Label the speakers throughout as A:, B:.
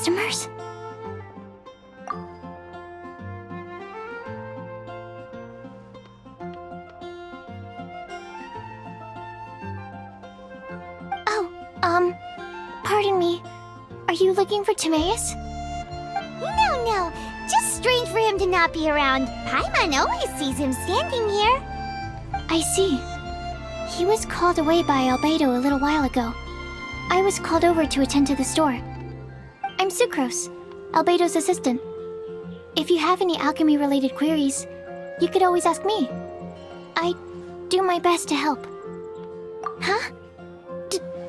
A: customers? Oh, pardon me. Are you looking for Timaeus?
B: No. Just strange for him to not be around. Paimon always sees him standing here.
A: I see. He was called away by Albedo a little while ago. I was called over to attend to the store. I'm Sucrose, Albedo's assistant. If you have any alchemy-related queries, you could always ask me. I do my best to help. Huh?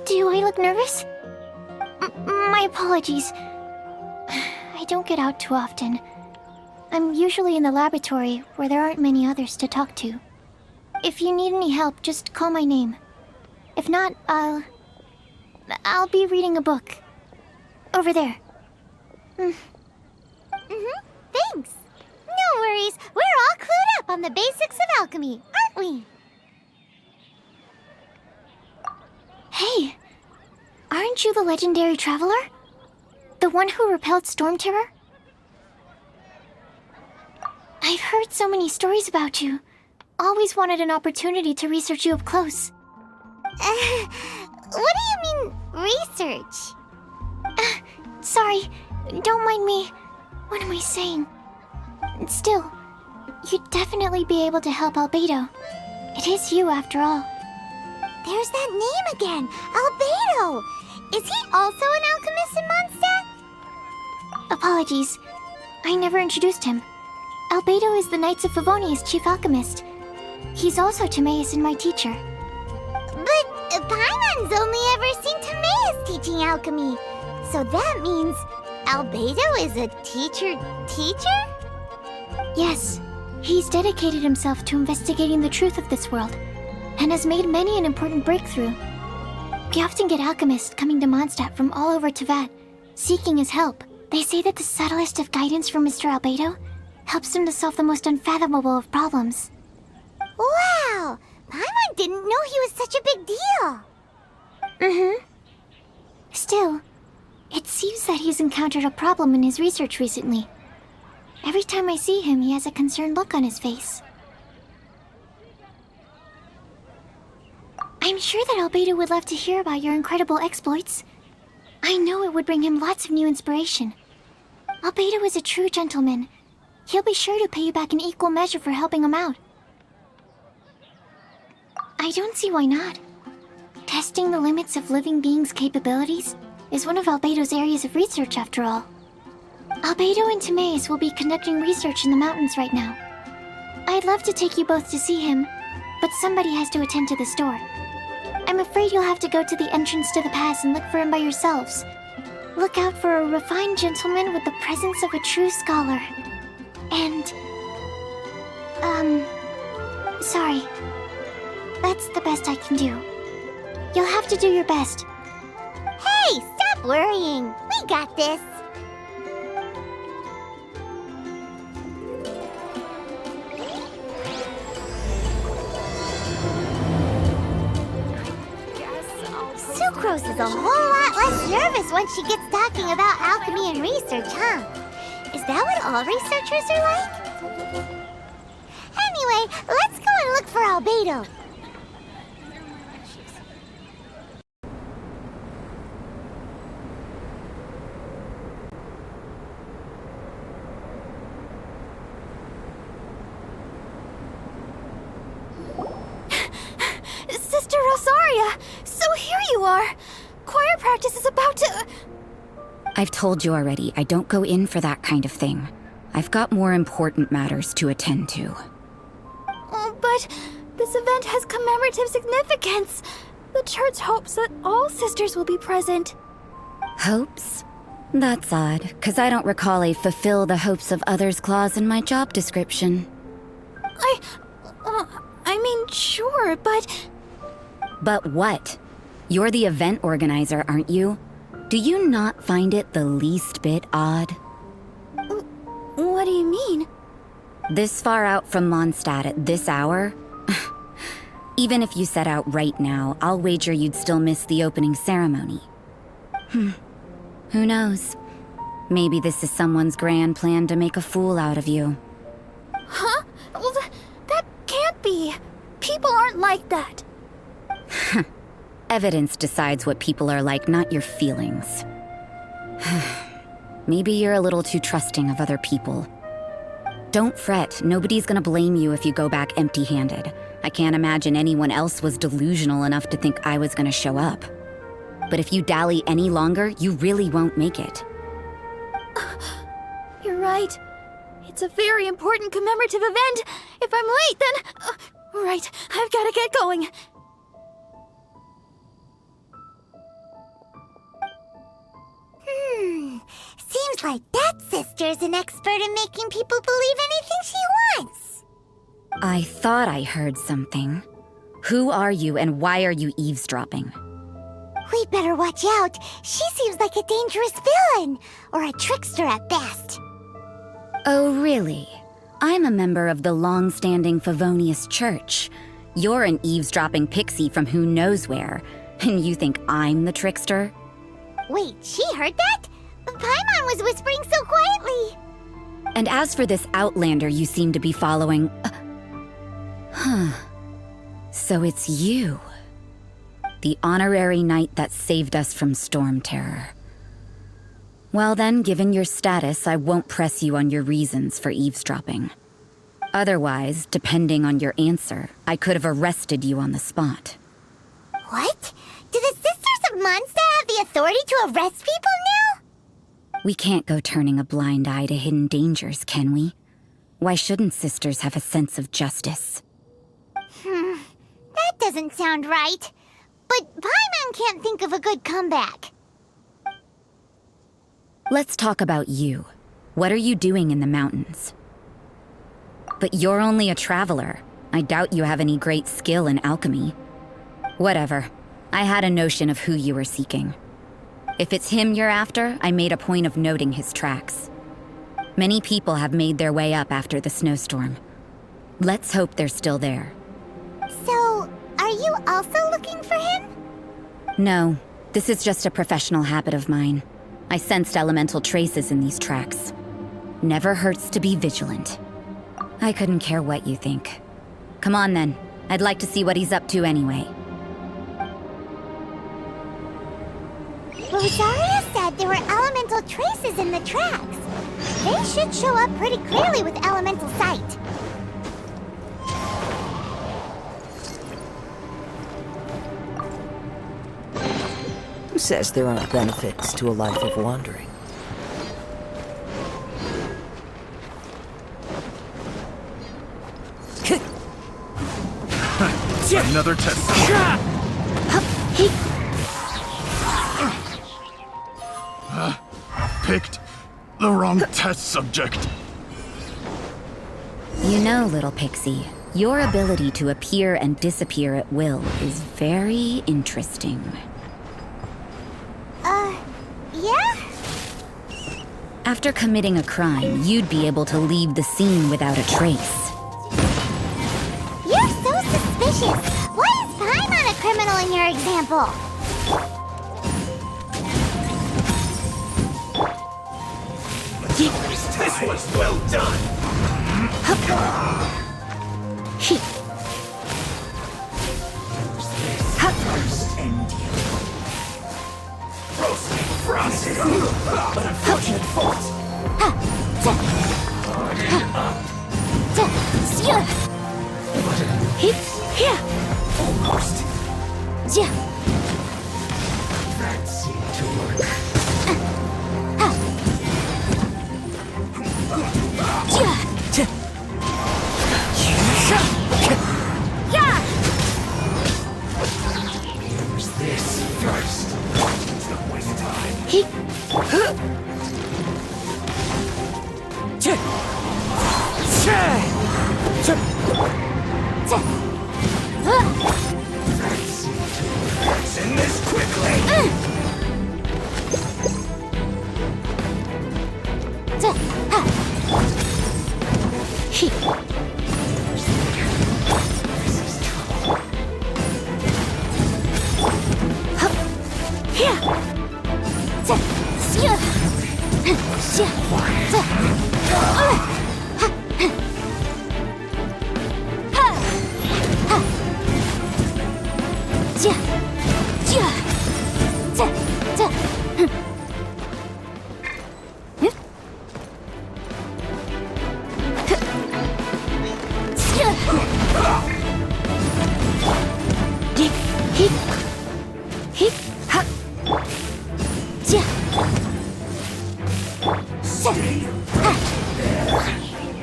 A: Do I look nervous? My apologies. I don't get out too often. I'm usually in the laboratory where there aren't many others to talk to. If you need any help, just call my name. If not, I'll be reading a book. Over there.
B: Thanks. No worries. We're all clued up on the basics of alchemy, aren't we?
A: Hey! Aren't you the legendary traveler? The one who repelled Storm Terror? I've heard so many stories about you. Always wanted an opportunity to research you up close.
B: What do you mean, research?
A: Sorry, don't mind me. What am I saying? Still, you'd definitely be able to help Albedo. It is you, after all.
B: There's that name again, Albedo! Is he also an alchemist in Mondstadt?
A: Apologies. I never introduced him. Albedo is the Knights of Favonia's chief alchemist. He's also Timaeus and my teacher.
B: But Paimon's only ever seen Timaeus teaching alchemy. So that means Albedo is a teacher?
A: Yes. He's dedicated himself to investigating the truth of this world, and has made many an important breakthrough. We often get alchemists coming to Mondstadt from all over Teyvat, seeking his help. They say that the subtlest of guidance from Mr. Albedo helps him to solve the most unfathomable of problems.
B: Wow! Paimon didn't know he was such a big deal!
A: Still, it seems that he's encountered a problem in his research recently. Every time I see him, he has a concerned look on his face. I'm sure that Albedo would love to hear about your incredible exploits. I know it would bring him lots of new inspiration. Albedo is a true gentleman. He'll be sure to pay you back in equal measure for helping him out. I don't see why not. Testing the limits of living beings' capabilities is one of Albedo's areas of research, after all. Albedo and Timaeus will be conducting research in the mountains right now. I'd love to take you both to see him, but somebody has to attend to the store. I'm afraid you'll have to go to the entrance to the pass and look for him by yourselves. Look out for a refined gentleman with the presence of a true scholar. And... sorry. That's the best I can do. You'll have to do your best.
B: Hey, stop worrying! We got this! Sucrose is a whole lot less nervous once she gets talking about alchemy and research, huh? Is that what all researchers are like? Anyway, let's go and look for Albedo.
A: Sister Rosaria! So here you are! Choir practice is about to...
C: I've told you already, I don't go in for that kind of thing. I've got more important matters to attend to.
A: Oh, but this event has commemorative significance. The church hopes that all sisters will be present.
C: Hopes? That's odd, 'cause I don't recall a fulfill the hopes of others clause in my job description.
A: I mean, sure, but...
C: But what? You're the event organizer, aren't you? Do you not find it the least bit odd?
A: What do you mean?
C: This far out from Mondstadt at this hour? Even if you set out right now, I'll wager you'd still miss the opening ceremony. Who knows? Maybe this is someone's grand plan to make a fool out of you.
A: Huh? Well, that can't be. People aren't like that.
C: Evidence decides what people are like, not your feelings. Maybe you're a little too trusting of other people. Don't fret, nobody's gonna blame you if you go back empty-handed. I can't imagine anyone else was delusional enough to think I was gonna show up. But if you dally any longer, you really won't make it.
A: You're right. It's a very important commemorative event. If I'm late, then... right, I've gotta get going.
B: Seems like that sister's an expert in making people believe anything she wants.
C: I thought I heard something. Who are you and why are you eavesdropping?
B: We'd better watch out. She seems like a dangerous villain, or a trickster at best.
C: Oh, really? I'm a member of the long-standing Favonius Church. You're an eavesdropping pixie from who knows where, and you think I'm the trickster?
B: Wait, she heard that? Paimon was whispering so quietly.
C: And as for this outlander you seem to be following... So it's you. The honorary knight that saved us from Storm Terror. Well then, given your status, I won't press you on your reasons for eavesdropping. Otherwise, depending on your answer, I could have arrested you on the spot.
B: What? Do the Sisters of Monster have the authority to arrest people now?
C: We can't go turning a blind eye to hidden dangers, can we? Why shouldn't sisters have a sense of justice?
B: That doesn't sound right. But Paimon can't think of a good comeback.
C: Let's talk about you. What are you doing in the mountains? But you're only a traveler. I doubt you have any great skill in alchemy. Whatever. I had a notion of who you were seeking. If it's him you're after, I made a point of noting his tracks. Many people have made their way up after the snowstorm. Let's hope they're still there.
B: So, are you also looking for him?
C: No, this is just a professional habit of mine. I sensed elemental traces in these tracks. Never hurts to be vigilant. I couldn't care what you think. Come on then, I'd like to see what he's up to anyway.
B: Rosaria said there were elemental traces in the tracks. They should show up pretty clearly with elemental sight.
D: Who says there aren't benefits to a life of wandering?
E: Another test. Picked the wrong test subject.
C: You know, little pixie, your ability to appear and disappear at will is very interesting.
B: Yeah?
C: After committing a crime, you'd be able to leave the scene without a trace.
B: You're so suspicious. Why is Paimon a criminal in your example?
E: This was well done. First end you. Roasting frosted, but unfortunate fault. Almost. That seemed to work. Use this first. Don't waste time. That seemed to work.
A: Hip. Hip. Ha. Ja.
E: Stay.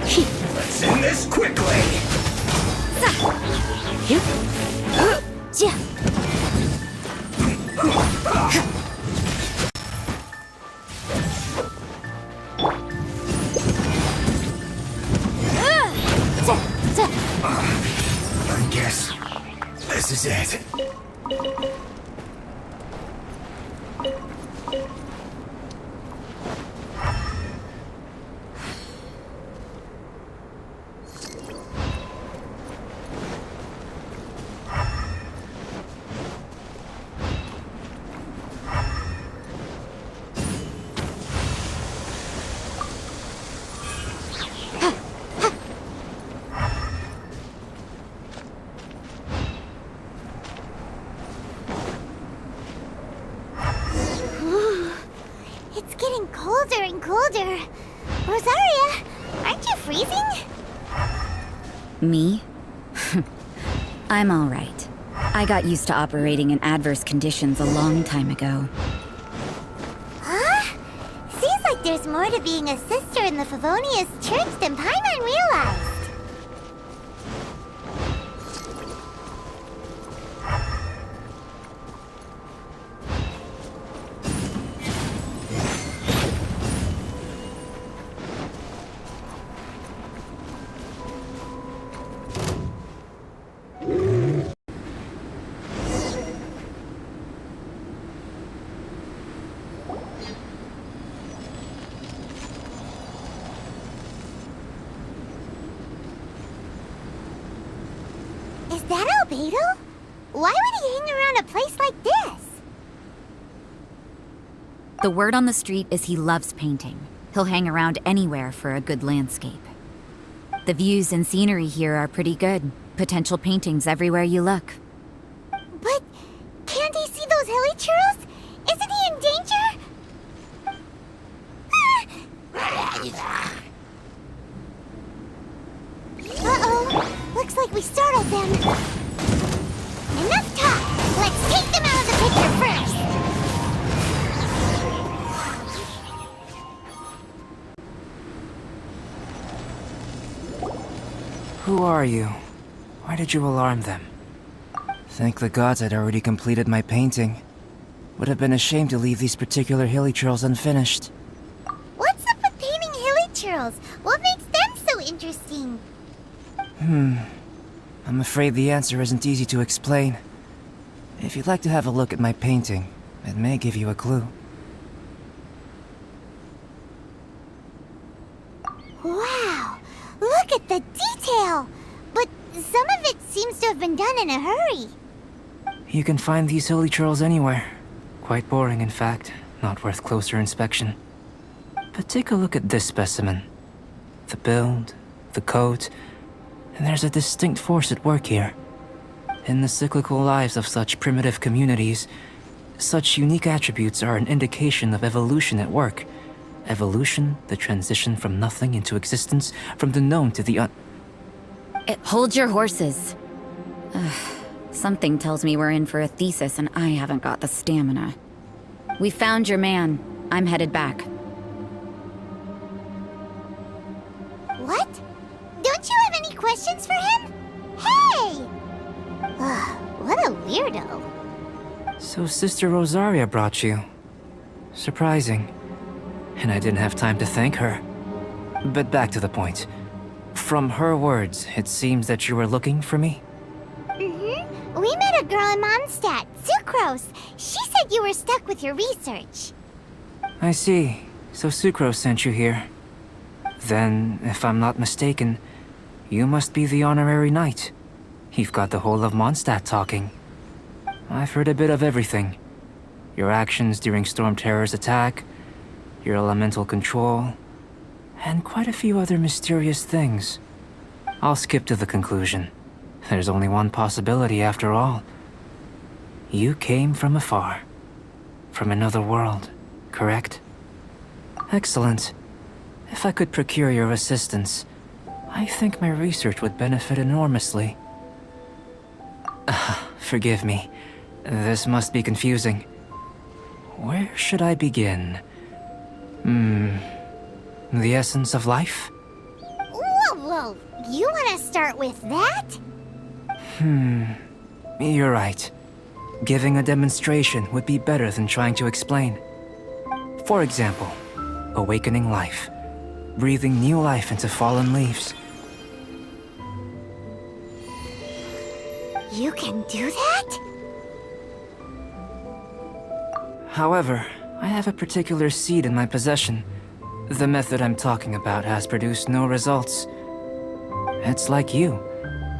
A: Hip.
E: Let's end this quickly.
A: Hip. Ja.
E: I guess this is it.
B: It's getting colder and colder. Rosaria, aren't you freezing?
C: Me? I'm alright. I got used to operating in adverse conditions a long time ago.
B: Huh? Seems like there's more to being a sister in the Favonius Church than Paimon realized. Is that Albedo? Why would he hang around a place like this?
C: The word on the street is he loves painting. He'll hang around anywhere for a good landscape. The views and scenery here are pretty good. Potential paintings everywhere you look.
B: But can't he see those hilly churls? Isn't he in danger? Uh-oh. Looks like we startled them. Enough talk! Let's take them out of the picture first!
F: Who are you? Why did you alarm them? Thank the gods I'd already completed my painting. Would have been a shame to leave these particular hilly churls unfinished.
B: What's up with painting hilly churls? What makes them so interesting?
F: I'm afraid the answer isn't easy to explain. If you'd like to have a look at my painting, it may give you a clue.
B: Wow! Look at the detail! But some of it seems to have been done in a hurry.
F: You can find these hilly churls anywhere. Quite boring, in fact. Not worth closer inspection. But take a look at this specimen. The build, the coat, and there's a distinct force at work here. In the cyclical lives of such primitive communities, such unique attributes are an indication of evolution at work. Evolution, the transition from nothing into existence, from the known to the
C: Hold your horses. Something tells me we're in for a thesis and I haven't got the stamina. We found your man. I'm headed back.
B: What? Don't you have any questions for him? Hey! What a weirdo.
F: So Sister Rosaria brought you. Surprising. And I didn't have time to thank her. But back to the point. From her words, it seems that you were looking for me?
B: Mm-hmm. We met a girl in Mondstadt, Sucrose. She said you were stuck with your research.
F: I see. So Sucrose sent you here. Then, if I'm not mistaken, you must be the honorary knight. You've got the whole of Mondstadt talking. I've heard a bit of everything. Your actions during Storm Terror's attack, your elemental control, and quite a few other mysterious things. I'll skip to the conclusion. There's only one possibility after all. You came from afar. From another world, correct? Excellent. If I could procure your assistance, I think my research would benefit enormously. Forgive me. This must be confusing. Where should I begin? The essence of life?
B: Whoa. You want to start with that?
F: You're right. Giving a demonstration would be better than trying to explain. For example, awakening life. Breathing new life into fallen leaves.
B: You can do that?
F: However, I have a particular seed in my possession. The method I'm talking about has produced no results. It's like you,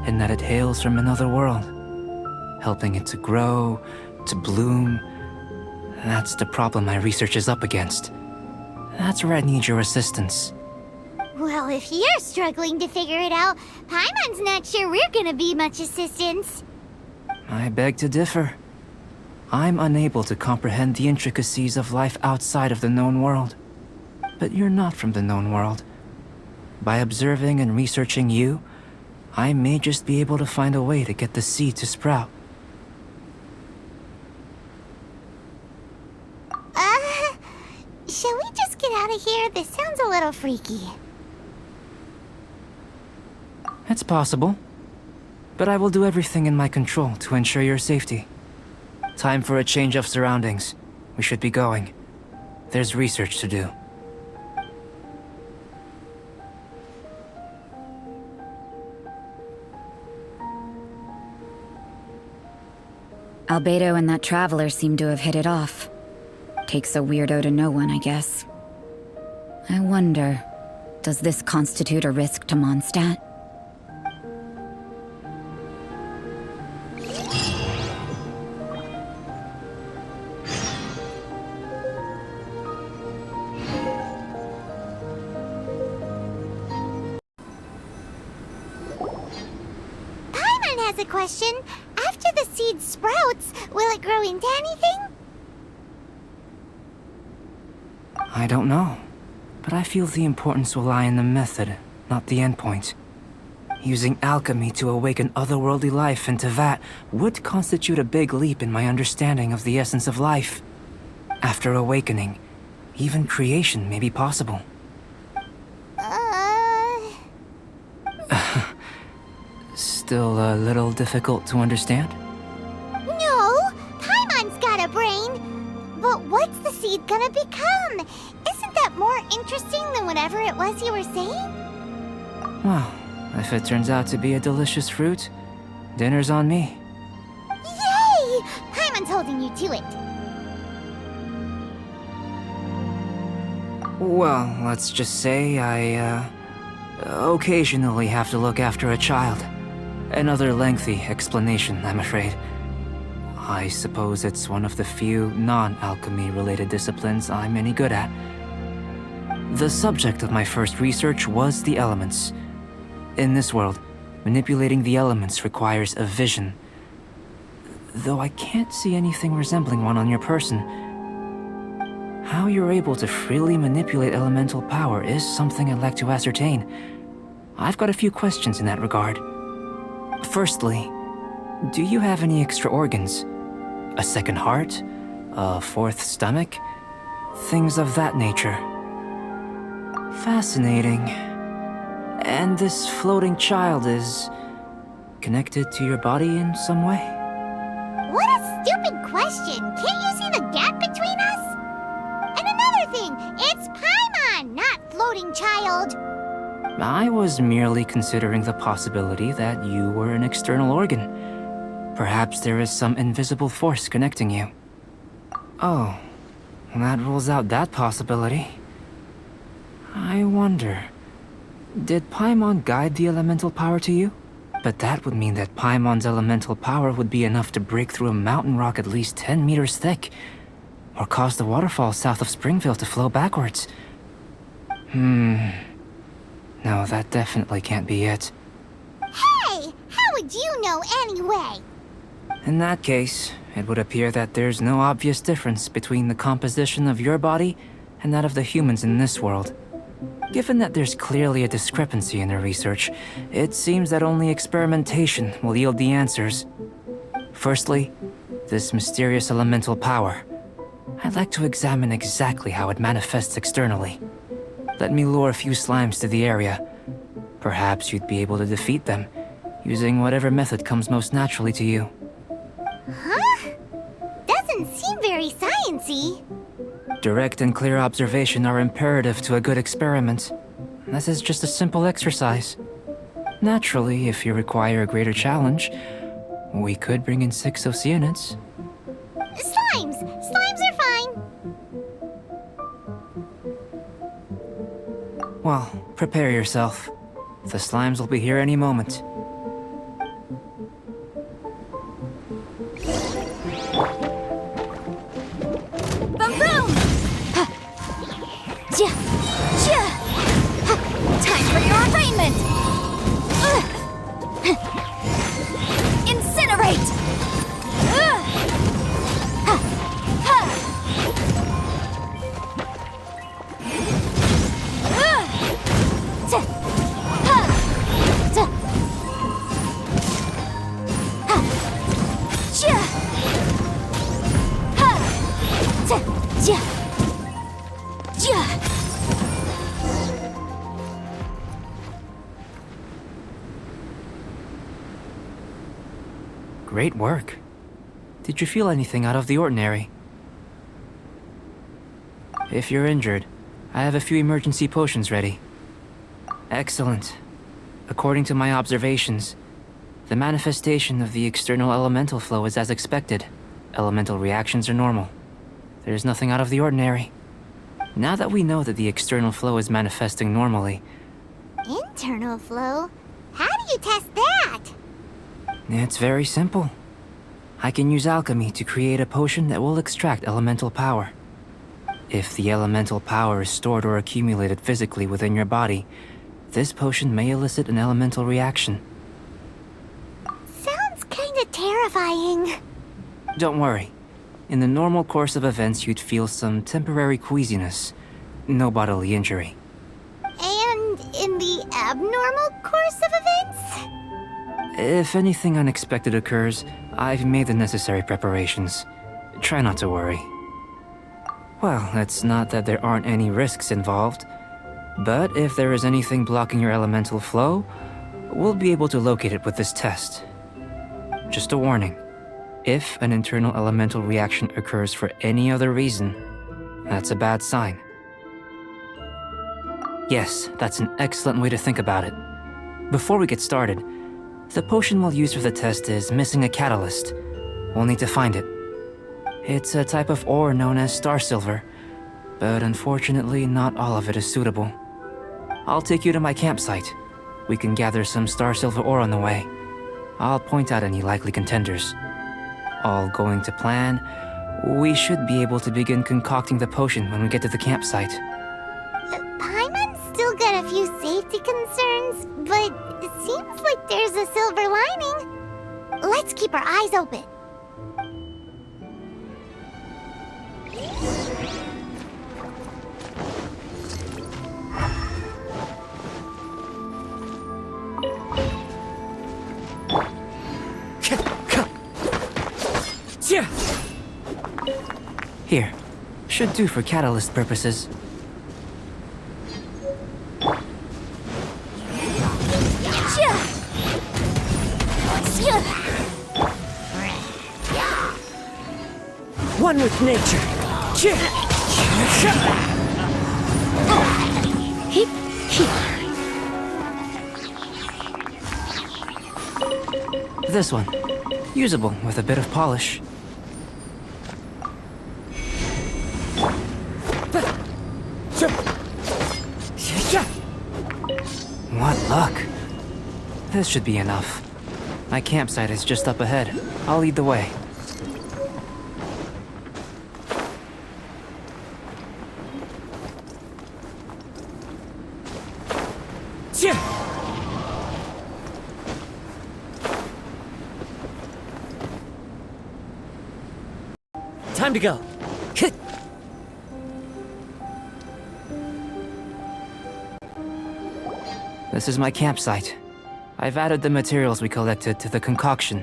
F: in that it hails from another world, helping it to grow, to bloom. That's the problem my research is up against. That's where I need your assistance.
B: Well, if you're struggling to figure it out, Paimon's not sure we're gonna be much assistance.
F: I beg to differ. I'm unable to comprehend the intricacies of life outside of the known world. But you're not from the known world. By observing and researching you, I may just be able to find a way to get the seed to sprout.
B: Shall we just get out of here? This sounds a little freaky.
F: It's possible. But I will do everything in my control to ensure your safety. Time for a change of surroundings. We should be going. There's research to do.
C: Albedo and that traveler seem to have hit it off. Takes a weirdo to know one, I guess. I wonder, does this constitute a risk to Mondstadt?
B: Paimon has a question. After the seed sprouts, will it grow into anything?
F: I don't know. But I feel the importance will lie in the method, not the endpoint. Using alchemy to awaken otherworldly life into that would constitute a big leap in my understanding of the essence of life. After awakening, even creation may be possible. Still a little difficult to understand?
B: No! Paimon's got a brain! But what's the seed gonna become? Isn't that more interesting than whatever it was you were saying?
F: Well, if it turns out to be a delicious fruit, dinner's on me.
B: Yay! Paimon's holding you to it.
F: Well, let's just say I, occasionally have to look after a child. Another lengthy explanation, I'm afraid. I suppose it's one of the few non-alchemy related disciplines I'm any good at. The subject of my first research was the elements. In this world, manipulating the elements requires a vision. Though I can't see anything resembling one on your person. How you're able to freely manipulate elemental power is something I'd like to ascertain. I've got a few questions in that regard. Firstly, do you have any extra organs? A second heart? A fourth stomach? Things of that nature. Fascinating. And this floating child is connected to your body in some way?
B: What a stupid question! Can't you see the gap between us? And another thing, it's Paimon, not floating child!
F: I was merely considering the possibility that you were an external organ. Perhaps there is some invisible force connecting you. Oh, that rules out that possibility. I wonder, did Paimon guide the elemental power to you? But that would mean that Paimon's elemental power would be enough to break through a mountain rock at least 10 meters thick, or cause the waterfall south of Springville to flow backwards. No, that definitely can't be it.
B: Hey! How would you know anyway?
F: In that case, it would appear that there's no obvious difference between the composition of your body and that of the humans in this world. Given that there's clearly a discrepancy in the research, it seems that only experimentation will yield the answers. Firstly, this mysterious elemental power. I'd like to examine exactly how it manifests externally. Let me lure a few slimes to the area. Perhaps you'd be able to defeat them, using whatever method comes most naturally to you.
B: Huh? Doesn't seem very sciencey.
F: Direct and clear observation are imperative to a good experiment. This is just a simple exercise. Naturally, if you require a greater challenge, we could bring in 6 Oceanids.
B: Slimes! Slimes are fine!
F: Well, prepare yourself. The slimes will be here any moment.
C: Boom boom! Ja! Ja! Time for your arraignment! Incinerate!
F: Great work. Did you feel anything out of the ordinary? If you're injured, I have a few emergency potions ready. Excellent. According to my observations, the manifestation of the external elemental flow is as expected. Elemental reactions are normal. There's nothing out of the ordinary. Now that we know that the external flow is manifesting normally...
B: Internal flow? How do you test that?
F: It's very simple. I can use alchemy to create a potion that will extract elemental power. If the elemental power is stored or accumulated physically within your body, this potion may elicit an elemental reaction.
B: Sounds kinda terrifying.
F: Don't worry. In the normal course of events, you'd feel some temporary queasiness. No bodily injury.
B: And in the abnormal course of events?
F: If anything unexpected occurs, I've made the necessary preparations. Try not to worry. Well, it's not that there aren't any risks involved, but if there is anything blocking your elemental flow, we'll be able to locate it with this test. Just a warning. If an internal elemental reaction occurs for any other reason, that's a bad sign. Yes, that's an excellent way to think about it. Before we get started, the potion we'll use for the test is missing a catalyst. We'll need to find it. It's a type of ore known as star silver, but unfortunately not all of it is suitable. I'll take you to my campsite. We can gather some star silver ore on the way. I'll point out any likely contenders. All going to plan, we should be able to begin concocting the potion when we get to the campsite.
B: Paimon's still got a few safety concerns, but it seems like there's a silver lining. Let's keep our eyes open.
F: Here. Should do for catalyst purposes.
D: One with nature.
F: This one. Usable with a bit of polish. What luck. This should be enough. My campsite is just up ahead. I'll lead the way.
D: Time to go.
F: This is my campsite. I've added the materials we collected to the concoction.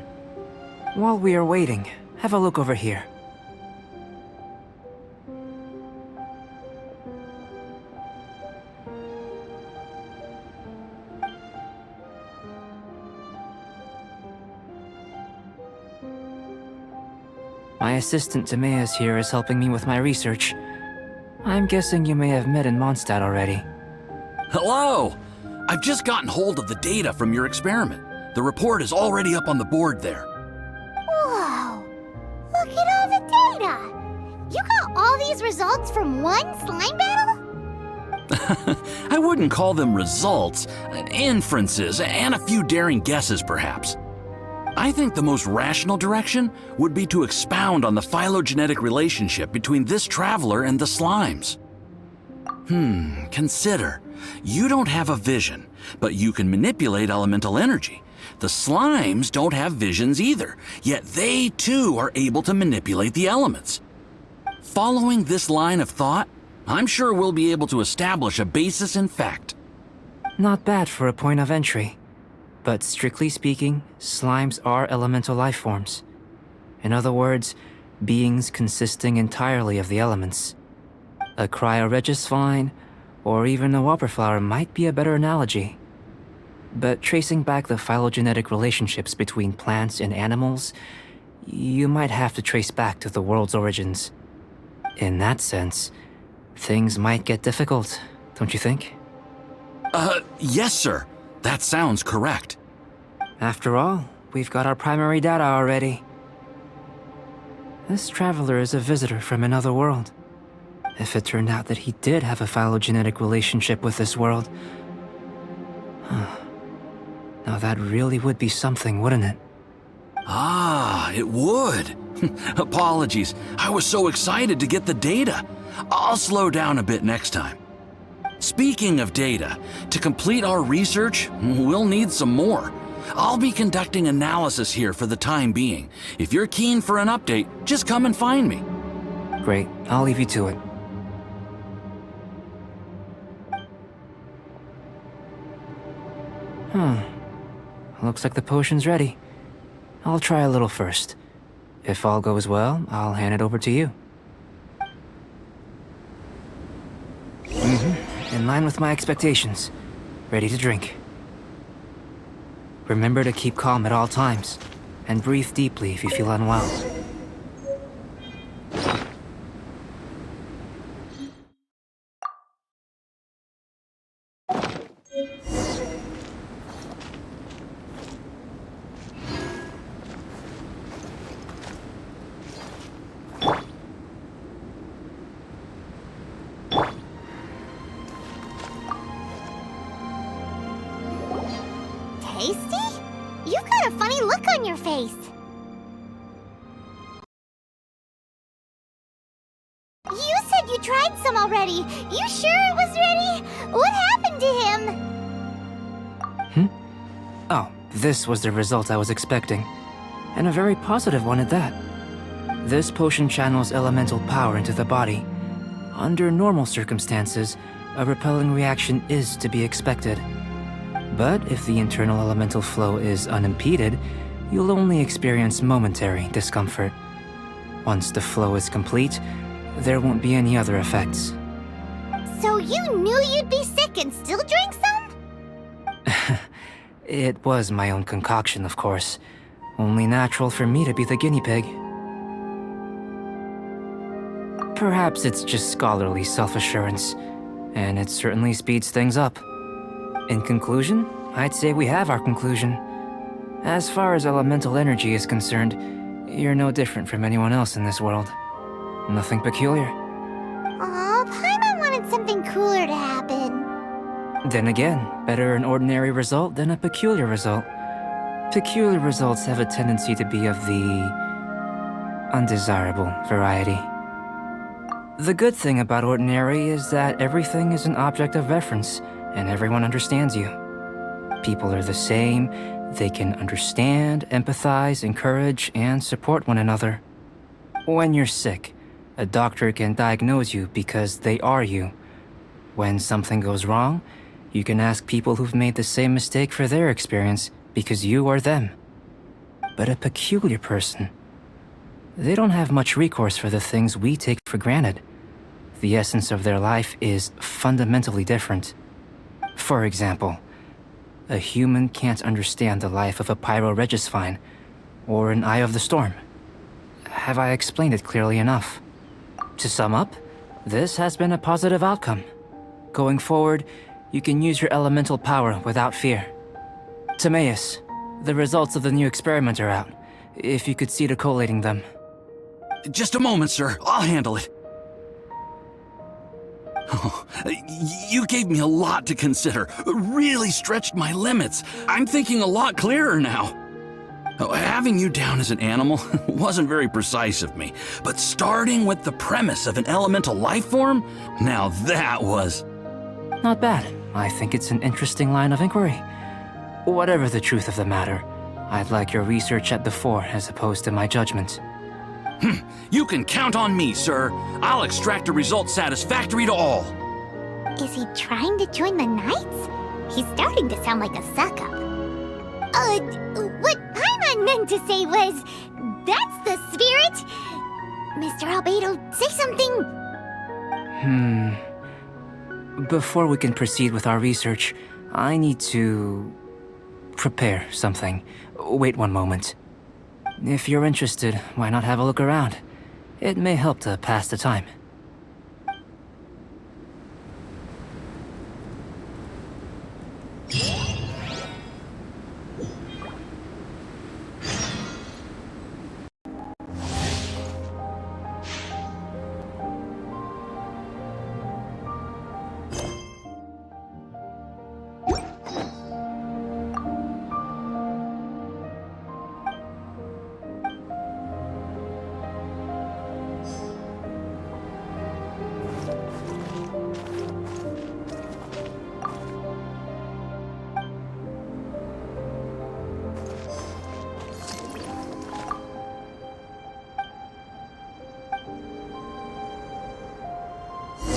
F: While we are waiting, have a look over here. My assistant Timaeus here is helping me with my research. I'm guessing you may have met in Mondstadt already.
G: Hello! I've just gotten hold of the data from your experiment. The report is already up on the board there.
B: Whoa! Look at all the data! You got all these results from one slime battle?
G: I wouldn't call them results, inferences, and a few daring guesses perhaps. I think the most rational direction would be to expound on the phylogenetic relationship between this traveler and the slimes. Consider. You don't have a vision, but you can manipulate elemental energy. The slimes don't have visions either, yet they too are able to manipulate the elements. Following this line of thought, I'm sure we'll be able to establish a basis in fact.
F: Not bad for a point of entry. But strictly speaking, slimes are elemental life forms. In other words, beings consisting entirely of the elements. A cryoregisvine, or even a whopperflower might be a better analogy. But tracing back the phylogenetic relationships between plants and animals, you might have to trace back to the world's origins. In that sense, things might get difficult, don't you think?
G: Yes, sir. That sounds correct.
F: After all, we've got our primary data already. This traveler is a visitor from another world. If it turned out that he did have a phylogenetic relationship with this world... Now that really would be something, wouldn't it?
G: Ah, it would. Apologies. I was so excited to get the data. I'll slow down a bit next time. Speaking of data, to complete our research, we'll need some more. I'll be conducting analysis here for the time being. If you're keen for an update, just come and find me.
F: Great, I'll leave you to it. Looks like the potion's ready. I'll try a little first. If all goes well, I'll hand it over to you. In line with my expectations. Ready to drink. Remember to keep calm at all times, and breathe deeply if you feel unwell.
B: Tasty? You've got a funny look on your face. You said you tried some already. You sure it was ready? What happened to him?
F: Oh, this was the result I was expecting. And a very positive one at that. This potion channels elemental power into the body. Under normal circumstances, a repelling reaction is to be expected. But if the internal elemental flow is unimpeded, you'll only experience momentary discomfort. Once the flow is complete, there won't be any other effects.
B: So you knew you'd be sick and still drank some?
F: It was my own concoction, of course. Only natural for me to be the guinea pig. Perhaps it's just scholarly self-assurance, and it certainly speeds things up. In conclusion, I'd say we have our conclusion. As far as elemental energy is concerned, you're no different from anyone else in this world. Nothing peculiar.
B: Aw, Paimon wanted something cooler to happen.
F: Then again, better an ordinary result than a peculiar result. Peculiar results have a tendency to be of the undesirable variety. The good thing about ordinary is that everything is an object of reference, and everyone understands you. People are the same, they can understand, empathize, encourage, and support one another. When you're sick, a doctor can diagnose you because they are you. When something goes wrong, you can ask people who've made the same mistake for their experience because you are them. But a peculiar person, They don't have much recourse for the things we take for granted. The essence of their life is fundamentally different. For example, a human can't understand the life of a pyroregisvine or an eye of the storm. Have I explained it clearly enough? To sum up, this has been a positive outcome. Going forward, you can use your elemental power without fear. Timaeus, the results of the new experiment are out. If you could see to collating them.
G: Just a moment, sir. I'll handle it. Oh, you gave me a lot to consider. Really stretched my limits. I'm thinking a lot clearer now. Having you down as an animal wasn't very precise of me, but starting with the premise of an elemental life form, now that was...
F: Not bad. I think it's an interesting line of inquiry. Whatever the truth of the matter, I'd like your research at the fore as opposed to my judgment.
G: You can count on me, sir. I'll extract a result satisfactory to all.
B: Is he trying to join the Knights? He's starting to sound like a suck-up. What Paimon meant to say was, that's the spirit. Mr. Albedo, say something.
F: Before we can proceed with our research, I need to... prepare something. Wait one moment. If you're interested, why not have a look around? It may help to pass the time.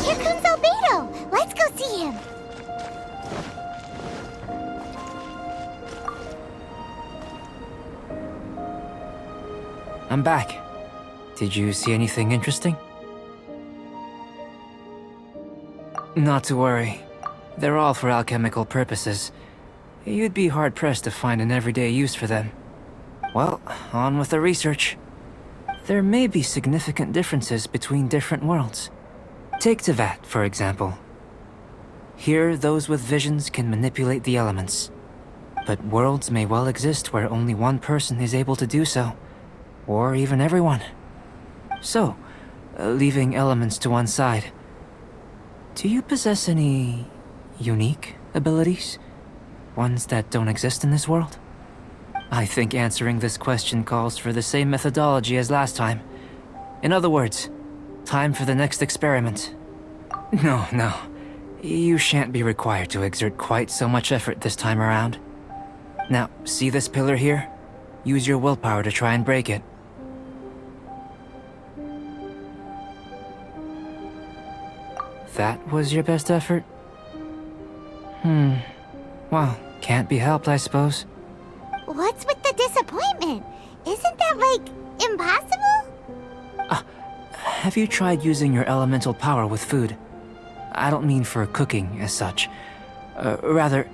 B: Here comes Albedo. Let's go see him.
F: I'm back. Did you see anything interesting? Not to worry. They're all for alchemical purposes. You'd be hard-pressed to find an everyday use for them. Well, on with the research. There may be significant differences between different worlds. Take Tevat, for example. Here, those with visions can manipulate the elements. But worlds may well exist where only one person is able to do so. Or even everyone. So, leaving elements to one side, do you possess any unique abilities? Ones that don't exist in this world? I think answering this question calls for the same methodology as last time. In other words, time for the next experiment. No. You shan't be required to exert quite so much effort this time around. Now, see this pillar here? Use your willpower to try and break it. That was your best effort? Well, can't be helped, I suppose.
B: What's with the disappointment? Isn't that, like, impossible?
F: Have you tried using your elemental power with food? I don't mean for cooking as such. Rather,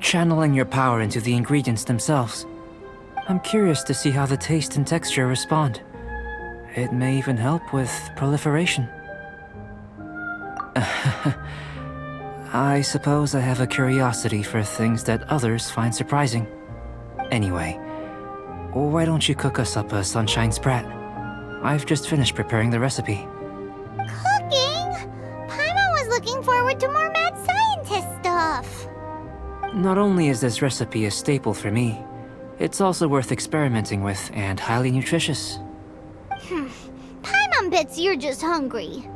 F: channeling your power into the ingredients themselves. I'm curious to see how the taste and texture respond. It may even help with proliferation. I suppose I have a curiosity for things that others find surprising. Anyway, why don't you cook us up a sunshine sprat? I've just finished preparing the recipe.
B: Cooking? Paimon was looking forward to more mad scientist stuff.
F: Not only is this recipe a staple for me, it's also worth experimenting with and highly nutritious.
B: Paimon bets you're just hungry.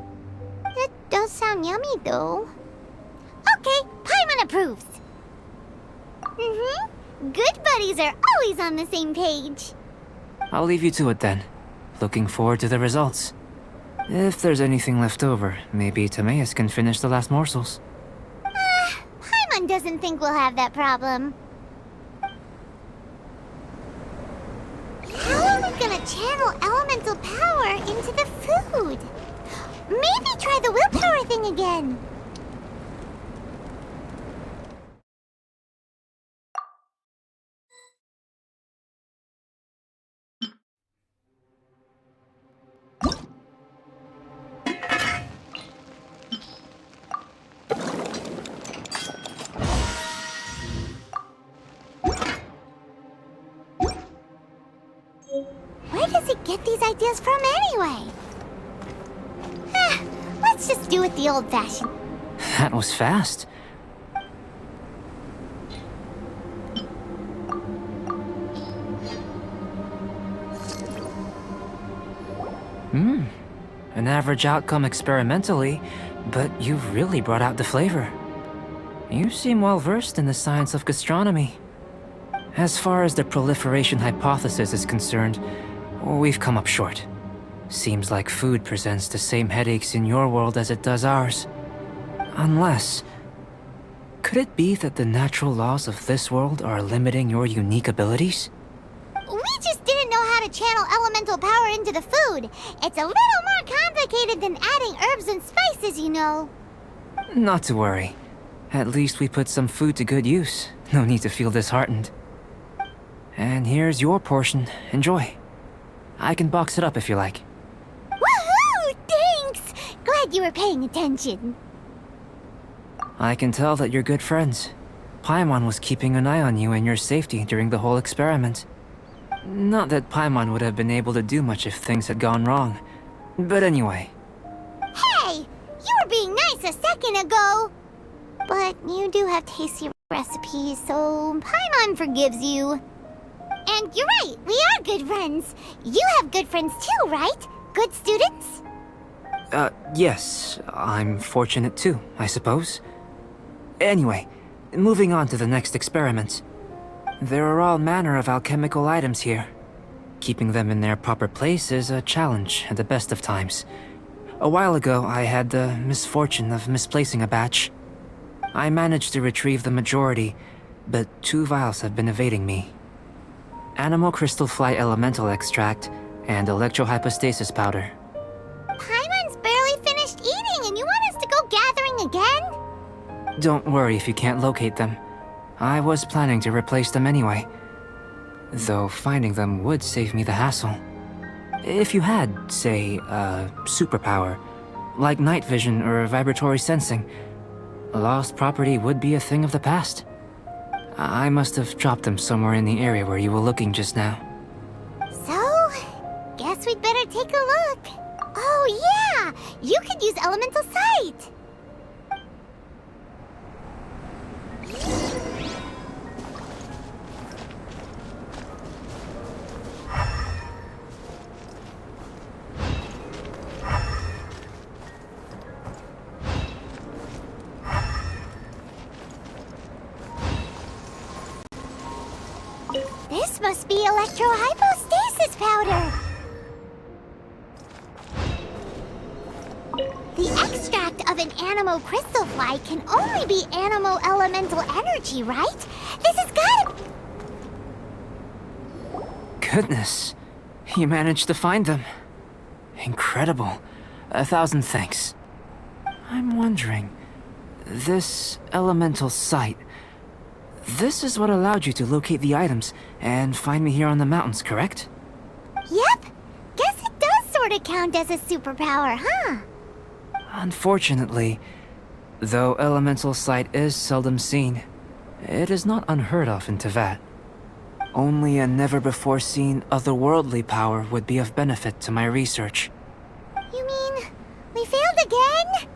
B: It does sound yummy, though. Okay, Paimon approves. Good buddies are always on the same page.
F: I'll leave you to it then. Looking forward to the results. If there's anything left over, maybe Timaeus can finish the last morsels.
B: Paimon doesn't think we'll have that problem. How are we gonna channel elemental again. Where does he get these ideas from anyway? Let's just do it the old-fashioned.
F: That was fast. An average outcome experimentally, but you've really brought out the flavor. You seem well versed in the science of gastronomy. As far as the proliferation hypothesis is concerned, we've come up short. Seems like food presents the same headaches in your world as it does ours. Unless... could it be that the natural laws of this world are limiting your unique abilities?
B: We just didn't know how to channel elemental power into the food. It's a little more complicated than adding herbs and spices, you know.
F: Not to worry. At least we put some food to good use. No need to feel disheartened. And here's your portion. Enjoy. I can box it up if you like.
B: Woohoo! Thanks! Glad you were paying attention.
F: I can tell that you're good friends. Paimon was keeping an eye on you and your safety during the whole experiment. Not that Paimon would have been able to do much if things had gone wrong. But anyway.
B: Hey! You were being nice a second ago! But you do have tasty recipes, so Paimon forgives you. And you're right, we are good friends. You have good friends too, right? Good students?
F: Yes. I'm fortunate too, I suppose. Anyway, moving on to the next experiment. There are all manner of alchemical items here. Keeping them in their proper place is a challenge at the best of times. A while ago, I had the misfortune of misplacing a batch. I managed to retrieve the majority, but 2 vials have been evading me. Animal crystal fly elemental extract and electrohypostasis powder.
B: Paimon's barely finished eating and you want us to go gathering again?
F: Don't worry if you can't locate them. I was planning to replace them anyway. Though finding them would save me the hassle. If you had, say, a superpower, like night vision or vibratory sensing, lost property would be a thing of the past. I must have dropped them somewhere in the area where you were looking just now.
B: So, guess we'd better take a look. Oh yeah! You could use elemental sight! This must be electrohypostasis powder! The extract of an animo crystal fly can only be animo elemental energy, right? This has gotta...
F: Goodness, you managed to find them. Incredible. 1,000 thanks. I'm wondering, this elemental sight, this is what allowed you to locate the items and find me here on the mountains, correct?
B: Yep! Guess it does sort of count as a superpower, huh?
F: Unfortunately, though elemental sight is seldom seen, it is not unheard of in Teyvat. Only a never-before-seen otherworldly power would be of benefit to my research.
B: You mean, we failed again?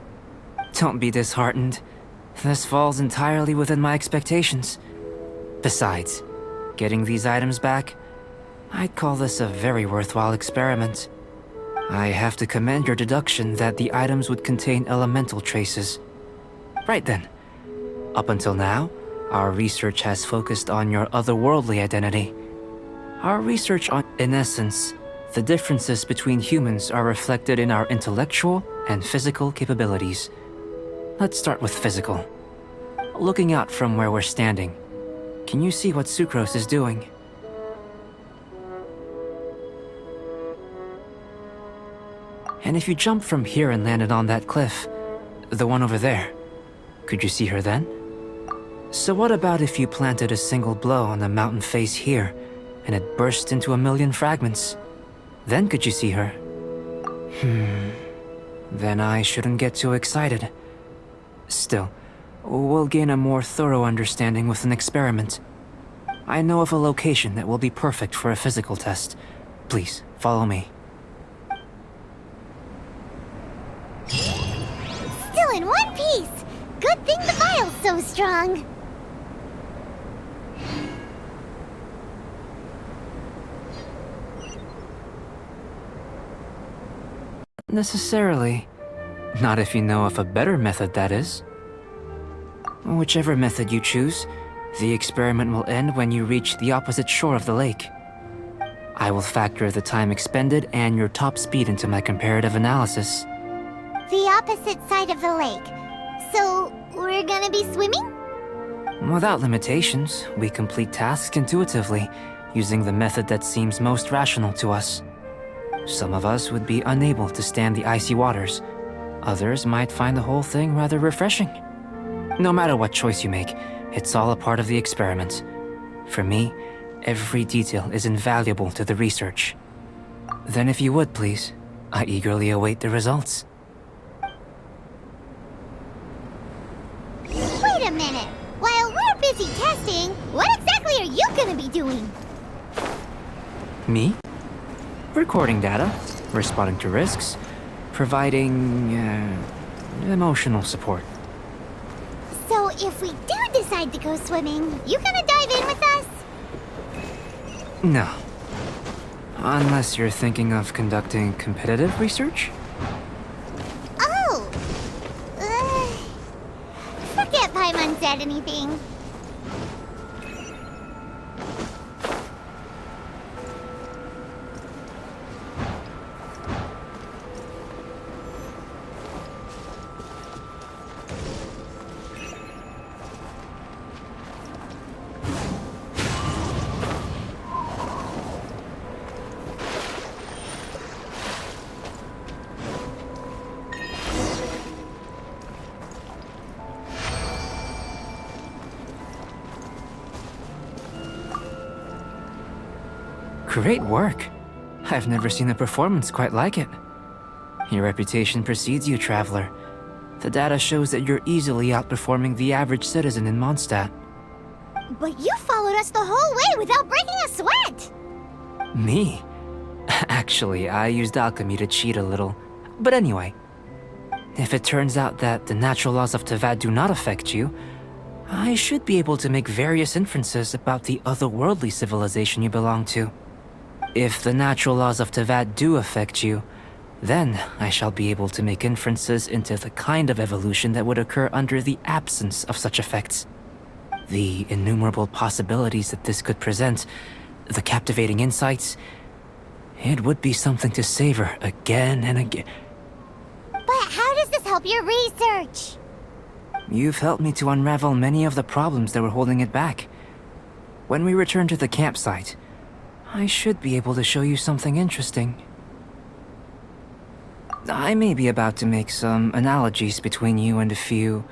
F: Don't be disheartened. This falls entirely within my expectations. Besides, getting these items back, I'd call this a very worthwhile experiment. I have to commend your deduction that the items would contain elemental traces. Right then. Up until now, our research has focused on your otherworldly identity. Our research on, in essence, the differences between humans are reflected in our intellectual and physical capabilities. Let's start with physical. Looking out from where we're standing, can you see what Sucrose is doing? And if you jumped from here and landed on that cliff, The one over there. Could you see her then? So what about if you planted a single blow on the mountain face here, and it burst into a million fragments? Then could you see her? Then I shouldn't get too excited. Still, we'll gain a more thorough understanding with an experiment. I know of a location that will be perfect for a physical test. Please, follow me.
B: Still in one piece! Good thing the vial's so strong.
F: Necessarily. Not if you know of a better method, that is. Whichever method you choose, the experiment will end when you reach the opposite shore of the lake. I will factor the time expended and your top speed into my comparative analysis.
B: The opposite side of the lake. So, we're gonna be swimming?
F: Without limitations, we complete tasks intuitively, using the method that seems most rational to us. Some of us would be unable to stand the icy waters. Others might find the whole thing rather refreshing. No matter what choice you make, it's all a part of the experiment. For me, every detail is invaluable to the research. Then if you would, please, I eagerly await the results.
B: Wait a minute! While we're busy testing, what exactly are you gonna be doing?
F: Me? Recording data, responding to risks, providing, emotional support.
B: So if we do decide to go swimming, you gonna dive in with us?
F: No. Unless you're thinking of conducting competitive research?
B: Oh! Forget Paimon said anything.
F: Great work. I've never seen a performance quite like it. Your reputation precedes you, traveler. The data shows that you're easily outperforming the average citizen in Mondstadt.
B: But you followed us the whole way without breaking a sweat!
F: Me? Actually, I used alchemy to cheat a little. But anyway, if it turns out that the natural laws of Teyvat do not affect you, I should be able to make various inferences about the otherworldly civilization you belong to. If the natural laws of Teyvat do affect you, then I shall be able to make inferences into the kind of evolution that would occur under the absence of such effects. The innumerable possibilities that this could present, the captivating insights, it would be something to savor again and again.
B: But how does this help your research?
F: You've helped me to unravel many of the problems that were holding it back. When we return to the campsite, I should be able to show you something interesting. I may be about to make some analogies between you and a few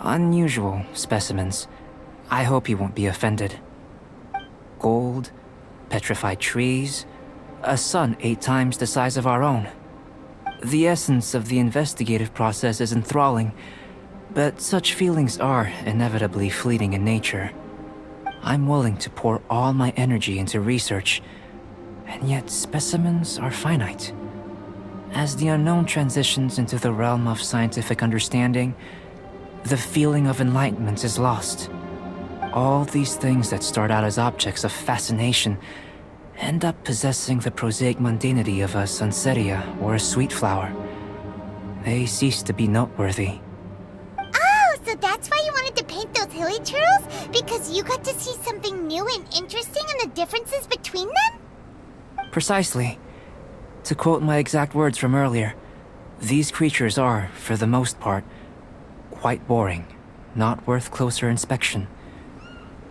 F: unusual specimens. I hope you won't be offended. Gold, petrified trees, a sun 8 times the size of our own. The essence of the investigative process is enthralling, but such feelings are inevitably fleeting in nature. I'm willing to pour all my energy into research, and yet specimens are finite. As the unknown transitions into the realm of scientific understanding, the feeling of enlightenment is lost. All these things that start out as objects of fascination end up possessing the prosaic mundanity of a sunsetia or a sweet flower. They cease to be noteworthy.
B: So that's why you wanted to paint those hilly turtles? Because you got to see something new and interesting and the differences between them?
F: Precisely. To quote my exact words from earlier, these creatures are, for the most part, quite boring, not worth closer inspection.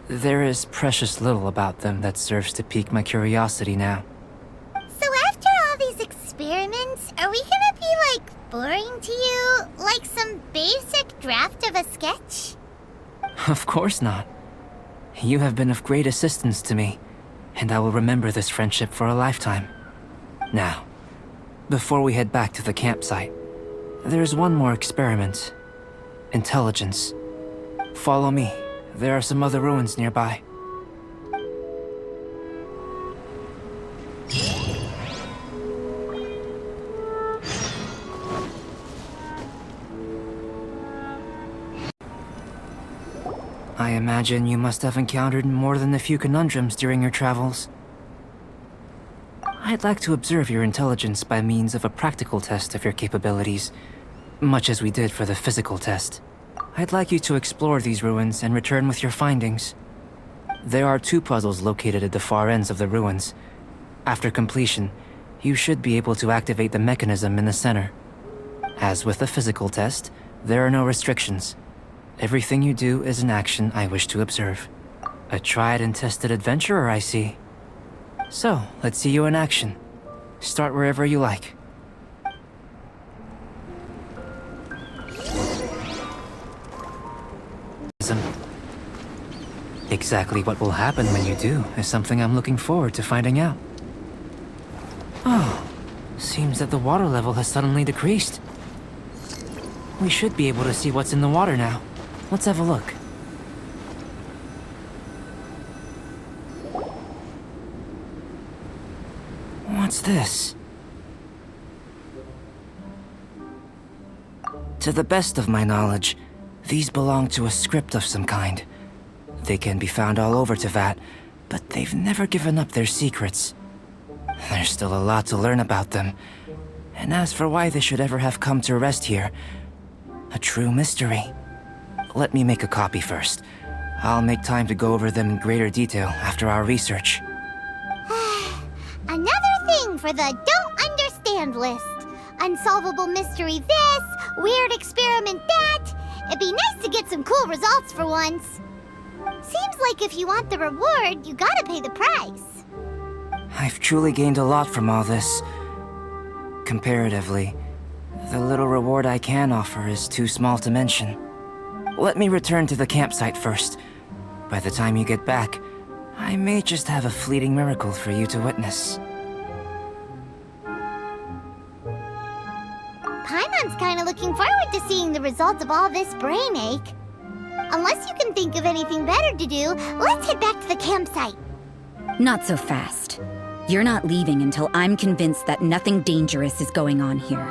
F: There is precious little about them that serves to pique my curiosity now.
B: So after all these experiments, are we gonna be, like, boring to you? Like some draft of a sketch?
F: Of course not. You have been of great assistance to me, and I will remember this friendship for a lifetime. Now, before we head back to the campsite, there's one more experiment. Intelligence. Follow me. There are some other ruins nearby. I imagine you must have encountered more than a few conundrums during your travels. I'd like to observe your intelligence by means of a practical test of your capabilities, much as we did for the physical test. I'd like you to explore these ruins and return with your findings. There are 2 puzzles located at the far ends of the ruins. After completion, you should be able to activate the mechanism in the center. As with the physical test, there are no restrictions. Everything you do is an action I wish to observe. A tried and tested adventurer, I see. So, let's see you in action. Start wherever you like. Exactly what will happen when you do is something I'm looking forward to finding out. Oh, seems that the water level has suddenly decreased. We should be able to see what's in the water now. Let's have a look. What's this? To the best of my knowledge, these belong to a script of some kind. They can be found all over Teyvat, but they've never given up their secrets. There's still a lot to learn about them. And as for why they should ever have come to rest here, a true mystery. Let me make a copy first. I'll make time to go over them in greater detail after our research.
B: Another thing for the don't understand list. Unsolvable mystery this, weird experiment that. It'd be nice to get some cool results for once. Seems like if you want the reward, you gotta pay the price.
F: I've truly gained a lot from all this. Comparatively, the little reward I can offer is too small to mention. Let me return to the campsite first. By the time you get back, I may just have a fleeting miracle for you to witness.
B: Paimon's kinda looking forward to seeing the results of all this brain ache. Unless you can think of anything better to do, let's head back to the campsite.
C: Not so fast. You're not leaving until I'm convinced that nothing dangerous is going on here.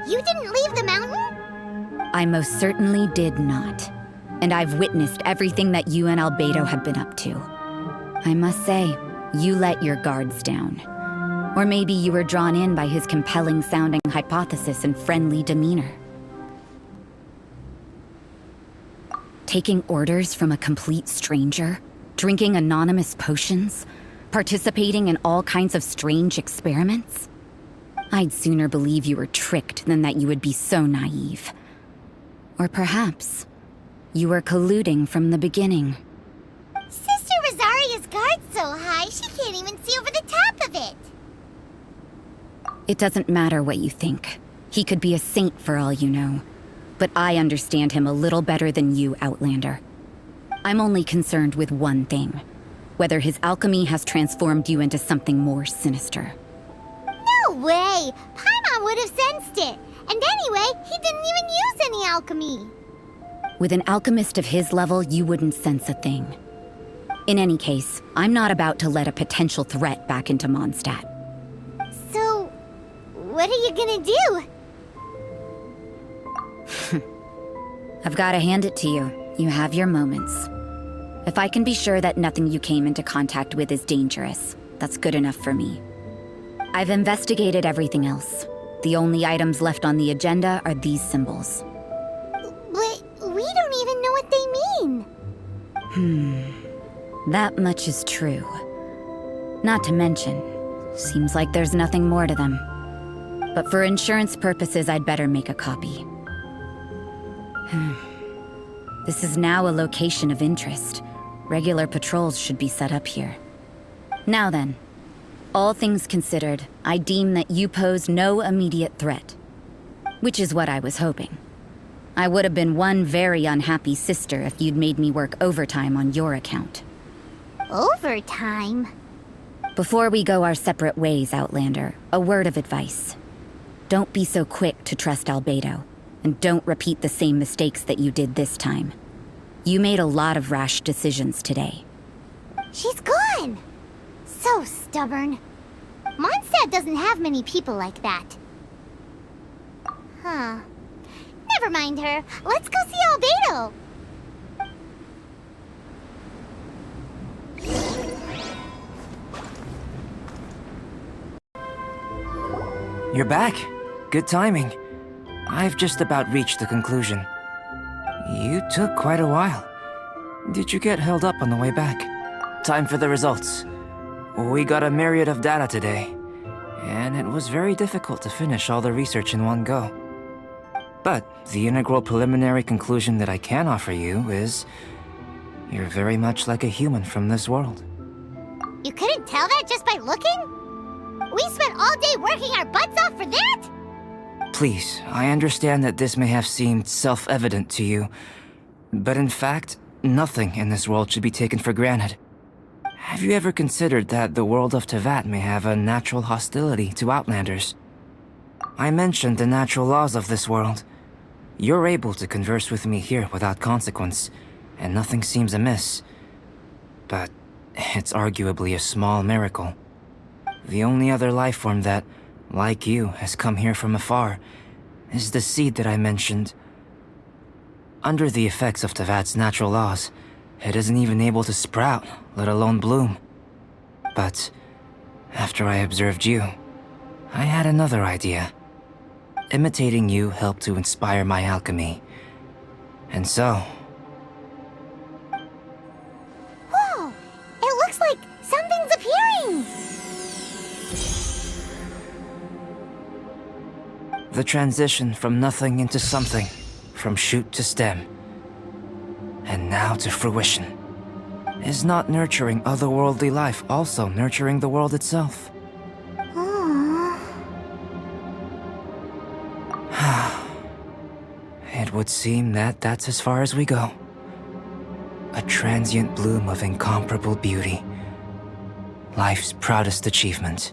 B: You didn't leave the mountain?
C: I most certainly did not. And I've witnessed everything that you and Albedo have been up to. I must say, you let your guards down. Or maybe you were drawn in by his compelling-sounding hypothesis and friendly demeanor. Taking orders from a complete stranger, drinking anonymous potions, participating in all kinds of strange experiments? I'd sooner believe you were tricked than that you would be so naive. Or perhaps, you were colluding from the beginning.
B: Sister Rosaria's guard's so high, she can't even see over the top of it.
C: It doesn't matter what you think. He could be a saint for all you know. But I understand him a little better than you, Outlander. I'm only concerned with one thing. Whether his alchemy has transformed you into something more sinister.
B: No way! Paimon would have sensed it. And anyway, he didn't even use any alchemy.
C: With an alchemist of his level, you wouldn't sense a thing. In any case, I'm not about to let a potential threat back into Mondstadt.
B: So, what are you gonna do?
C: I've got to hand it to you. You have your moments. If I can be sure that nothing you came into contact with is dangerous, that's good enough for me. I've investigated everything else. The only items left on the agenda are these symbols.
B: But we don't even know what they mean.
C: That much is true. Not to mention, seems like there's nothing more to them. But for insurance purposes, I'd better make a copy. This is now a location of interest. Regular patrols should be set up here. Now then, all things considered, I deem that you pose no immediate threat. Which is what I was hoping. I would have been one very unhappy sister if you'd made me work overtime on your account.
B: Overtime?
C: Before we go our separate ways, Outlander, a word of advice. Don't be so quick to trust Albedo, and don't repeat the same mistakes that you did this time. You made a lot of rash decisions today.
B: She's gone! So stubborn. Mondstadt doesn't have many people like that. Huh. Never mind her. Let's go see Albedo!
F: You're back. Good timing. I've just about reached the conclusion. You took quite a while. Did you get held up on the way back? Time for the results. We got a myriad of data today, and it was very difficult to finish all the research in one go. But the integral preliminary conclusion that I can offer you is you're very much like a human from this world.
B: You couldn't tell that just by looking? We spent all day working our butts off for that?
F: Please, I understand that this may have seemed self-evident to you, but in fact, nothing in this world should be taken for granted. Have you ever considered that the world of Teyvat may have a natural hostility to Outlanders? I mentioned the natural laws of this world. You're able to converse with me here without consequence, and nothing seems amiss. But it's arguably a small miracle. The only other life form that, like you, has come here from afar is the seed that I mentioned. Under the effects of Teyvat's natural laws, it isn't even able to sprout, let alone bloom. But after I observed you, I had another idea. Imitating you helped to inspire my alchemy. And so...
B: Whoa! It looks like something's appearing!
F: The transition from nothing into something, from shoot to stem, and now to fruition. Is not nurturing otherworldly life also nurturing the world itself?
B: Aww.
F: It would seem that that's as far as we go. A transient bloom of incomparable beauty. Life's proudest achievement.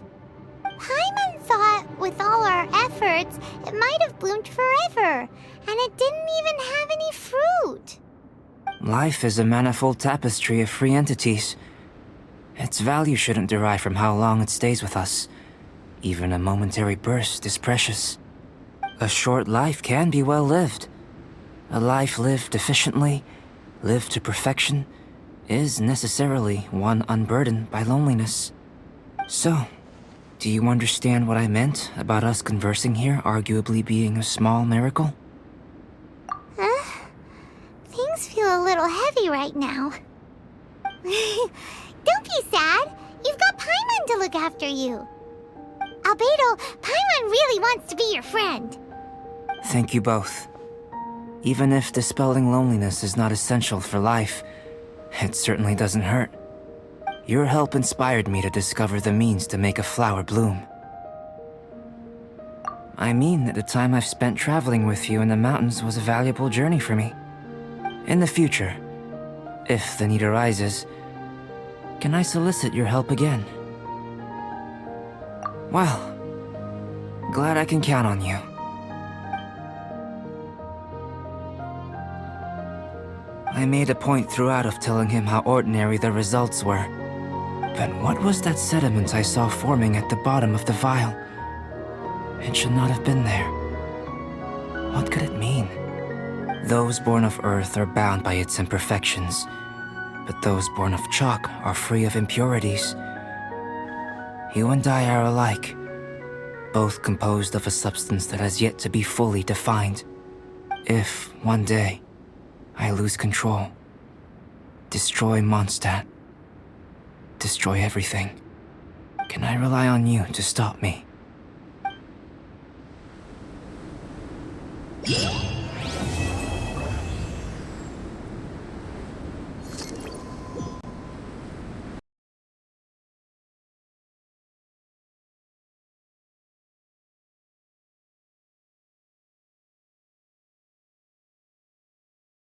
B: Paimon thought with all our efforts, it might have bloomed forever, and it didn't even have any fruit.
F: Life is a manifold tapestry of free entities. Its value shouldn't derive from how long it stays with us. Even a momentary burst is precious. A short life can be well lived. A life lived efficiently, lived to perfection, is necessarily one unburdened by loneliness. So, do you understand what I meant about us conversing here arguably being a small miracle?
B: Things feel a little heavy right now. Don't be sad. You've got Paimon to look after you. Albedo, Paimon really wants to be your friend.
F: Thank you both. Even if dispelling loneliness is not essential for life, it certainly doesn't hurt. Your help inspired me to discover the means to make a flower bloom. I mean that the time I've spent traveling with you in the mountains was a valuable journey for me. In the future, if the need arises, can I solicit your help again? Well, glad I can count on you. I made a point throughout of telling him how ordinary the results were. But what was that sediment I saw forming at the bottom of the vial? It should not have been there. What could it mean? Those born of Earth are bound by its imperfections, but those born of chalk are free of impurities. You and I are alike, both composed of a substance that has yet to be fully defined. If, one day, I lose control, destroy Mondstadt, destroy everything, can I rely on you to stop me?